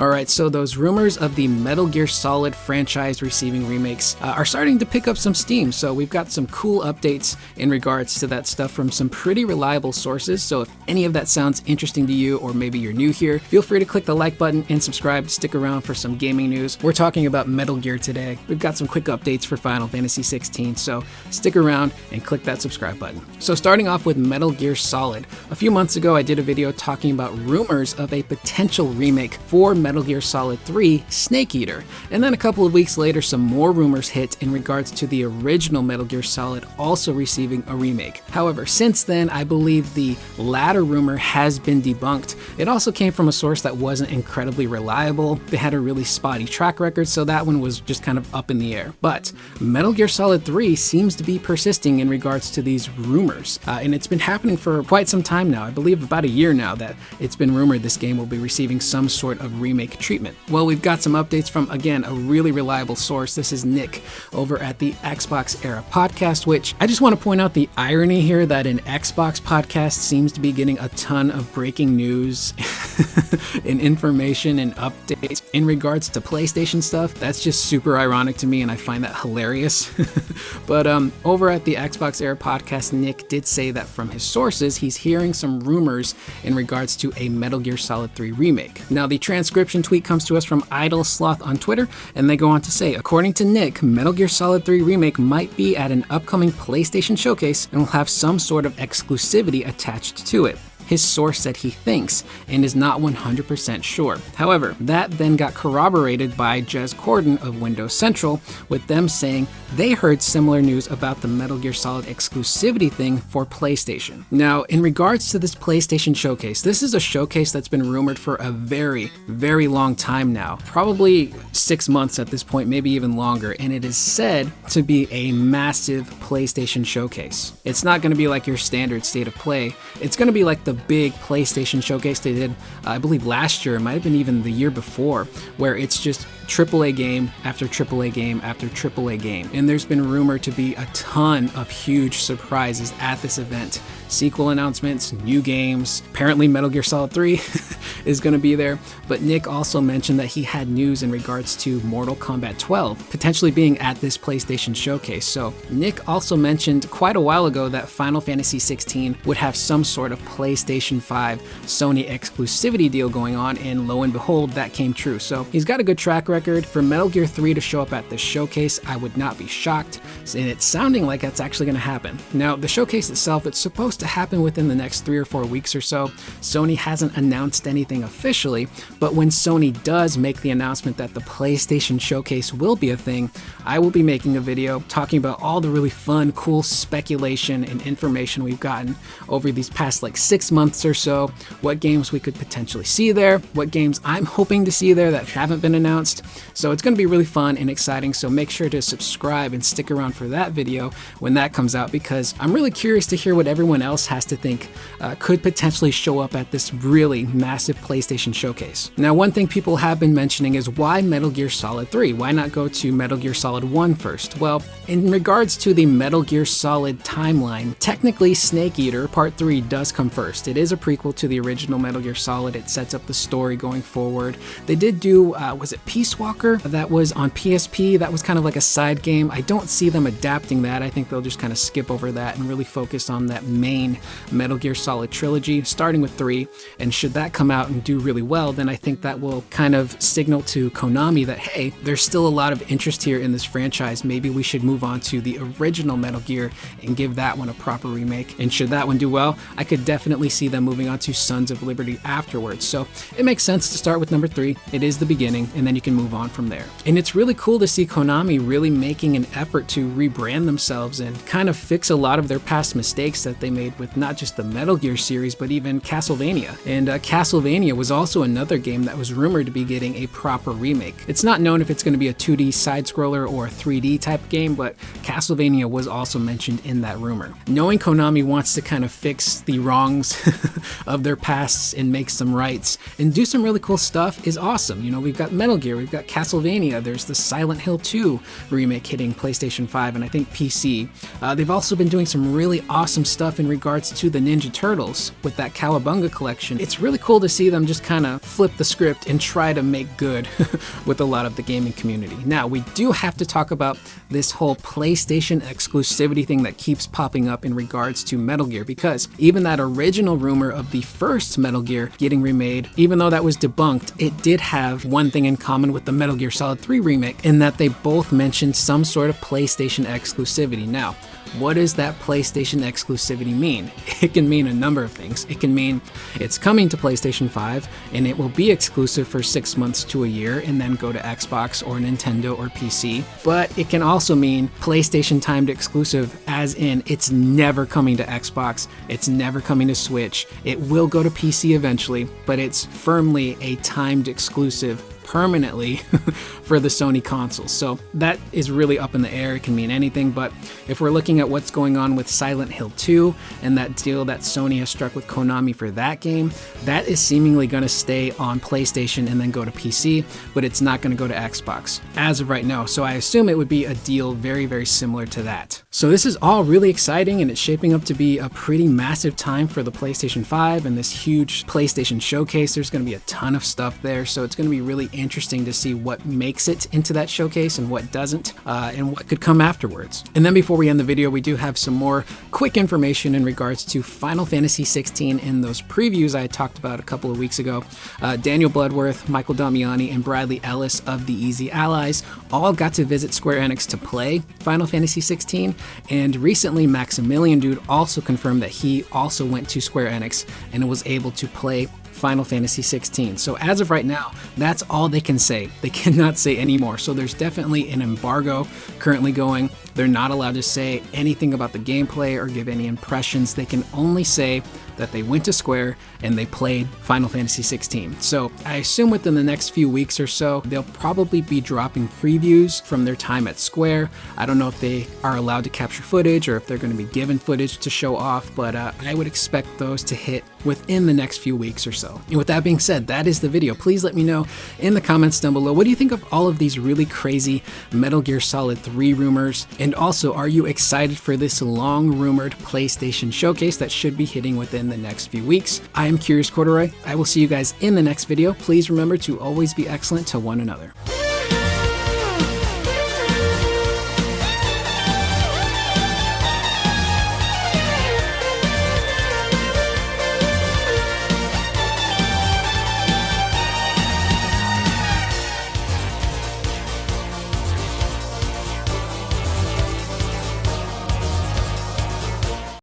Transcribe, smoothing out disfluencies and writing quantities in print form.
Alright, so those rumors of the Metal Gear Solid franchise receiving remakes are starting to pick up some steam, so we've got some cool updates in regards to that stuff from some pretty reliable sources. So if any of that sounds interesting to you, or maybe you're new here, feel free to click the like button and subscribe to stick around for some gaming news. We're talking about Metal Gear today. We've got some quick updates for Final Fantasy 16, so stick around and click that subscribe button. So starting off with Metal Gear Solid, a few months ago I did a video talking about rumors of a potential remake for Metal Gear Solid 3 Snake Eater. And then a couple of weeks later, some more rumors hit in regards to the original Metal Gear Solid also receiving a remake. However, since then, I believe the latter rumor has been debunked. It also came from a source that wasn't incredibly reliable. They had a really spotty track record, so that one was just kind of up in the air. But Metal Gear Solid 3 seems to be persisting in regards to these rumors. And it's been happening for quite some time now. I believe about a year now that it's been rumored this game will be receiving some sort of remake treatment. Well, we've got some updates from, again, a really reliable source. This is Nick over at the Xbox Era podcast, which I just want to point out the irony here that an Xbox podcast seems to be getting a ton of breaking news and information and updates in regards to PlayStation stuff. That's just super ironic to me, and I find that hilarious. But over at the Xbox Era podcast, Nick did say that from his sources, he's hearing some rumors in regards to a Metal Gear Solid 3 remake. Now, the transcription tweet comes to us from Idle Sloth on Twitter, and they go on to say, according to Nick, Metal Gear Solid 3 remake might be at an upcoming PlayStation showcase and will have some sort of exclusivity attached to it. His source said he thinks and is not 100% sure. However, that then got corroborated by Jez Corden of Windows Central, with them saying they heard similar news about the Metal Gear Solid exclusivity thing for PlayStation. Now, in regards to this PlayStation showcase, this is a showcase that's been rumored for a very, very long time now, probably 6 months at this point, maybe even longer, and it is said to be a massive PlayStation showcase. It's not going to be like your standard state of play. It's going to be like the big PlayStation showcase they did, I believe last year, it might have been even the year before, where it's just AAA game after AAA game after AAA game. And there's been rumored to be a ton of huge surprises at this event. Sequel announcements, new games, apparently Metal Gear Solid 3 is going to be there. But Nick also mentioned that he had news in regards to Mortal Kombat 12 potentially being at this PlayStation showcase. So Nick also mentioned quite a while ago that Final Fantasy 16 would have some sort of PlayStation 5 Sony exclusivity deal going on, and lo and behold, that came true. So he's got a good track record. For Metal Gear 3 to show up at this showcase, I would not be shocked, and it's sounding like that's actually going to happen. Now, the showcase itself, it's supposed to happen within the next 3 or 4 weeks or so. Sony hasn't announced anything officially, but when Sony does make the announcement that the PlayStation showcase will be a thing, I will be making a video talking about all the really fun, cool speculation and information we've gotten over these past like 6 months or so, what games we could potentially see there, what games I'm hoping to see there that haven't been announced. So it's going to be really fun and exciting, so make sure to subscribe and stick around for that video when that comes out, because I'm really curious to hear what everyone else has to think could potentially show up at this really massive PlayStation showcase. Now, one thing people have been mentioning is why Metal Gear Solid 3? Why not go to Metal Gear Solid 1 first? Well, in regards to the Metal Gear Solid timeline, technically Snake Eater Part 3 does come first. It is a prequel to the original Metal Gear Solid. It sets up the story going forward. They did do, was it Peace Walker? That was on PSP. That was kind of like a side game. I don't see them adapting that. I think they'll just kind of skip over that and really focus on that main Metal Gear Solid trilogy, starting with 3. And should that come out and do really well, then I think that will kind of signal to Konami that, hey, there's still a lot of interest here in this franchise. Maybe we should move on to the original Metal Gear and give that one a proper remake. And should that one do well, I could definitely see them moving on to Sons of Liberty afterwards. So it makes sense to start with number 3. It is the beginning, and then you can move on from there. And it's really cool to see Konami really making an effort to rebrand themselves and kind of fix a lot of their past mistakes that they made with not just the Metal Gear series, but even Castlevania. And Castlevania was also another game that was rumored to be getting a proper remake. It's not known if it's going to be a 2D side-scroller or a 3D type game, but Castlevania was also mentioned in that rumor. Knowing Konami wants to kind of fix the wrongs of their pasts and make some rights and do some really cool stuff is awesome. You know, we've got Metal Gear, we've got Castlevania, there's the Silent Hill 2 remake hitting PlayStation 5 and I think PC. They've also been doing some really awesome stuff in regards to the Ninja Turtles with that Cowabunga collection. It's really cool to see them just kind of flip the script and try to make good with a lot of the gaming community. Now, we do have to talk about this whole PlayStation exclusivity thing that keeps popping up in regards to Metal Gear, because even that original rumor of the first Metal Gear getting remade, even though that was debunked, it did have one thing in common with the Metal Gear Solid 3 remake, in that they both mentioned some sort of PlayStation exclusivity. Now, what does that PlayStation exclusivity mean? It can mean a number of things. It can mean it's coming to PlayStation 5 and it will be exclusive for 6 months to a year and then go to Xbox or Nintendo or PC. But it can also mean PlayStation timed exclusive, as in it's never coming to Xbox, it's never coming to Switch. It will go to PC eventually, but it's firmly a timed exclusive permanently for the Sony consoles. So that is really up in the air. It can mean anything, but if we're looking at what's going on with Silent Hill 2 and that deal that Sony has struck with Konami for that game, that is seemingly going to stay on PlayStation and then go to PC, but it's not going to go to Xbox as of right now. So I assume it would be a deal very, very similar to that. So this is all really exciting and it's shaping up to be a pretty massive time for the PlayStation 5 and this huge PlayStation showcase. There's going to be a ton of stuff there, so it's going to be really interesting to see what makes it into that showcase and what doesn't, and what could come afterwards. And then before we end the video, we do have some more quick information in regards to Final Fantasy 16 in those previews I talked about a couple of weeks ago. Daniel Bloodworth, Michael Damiani, and Bradley Ellis of the Easy Allies all got to visit Square Enix to play Final Fantasy 16, and recently Maximilian Dude also confirmed that he also went to Square Enix and was able to play Final Fantasy 16. So as of right now, that's all they can say. They cannot say any more. So there's definitely an embargo currently going. They're not allowed to say anything about the gameplay or give any impressions. They can only say that they went to Square and they played Final Fantasy 16. So I assume within the next few weeks or so, they'll probably be dropping previews from their time at Square. I don't know if they are allowed to capture footage or if they're going to be given footage to show off, but I would expect those to hit within the next few weeks or so. And with that being said, that is the video. Please let me know in the comments down below, what do you think of all of these really crazy Metal Gear Solid 3 rumors? And also, are you excited for this long rumored PlayStation showcase that should be hitting within the next few weeks? I am Curious Corduroy. I will see you guys in the next video. Please remember to always be excellent to one another.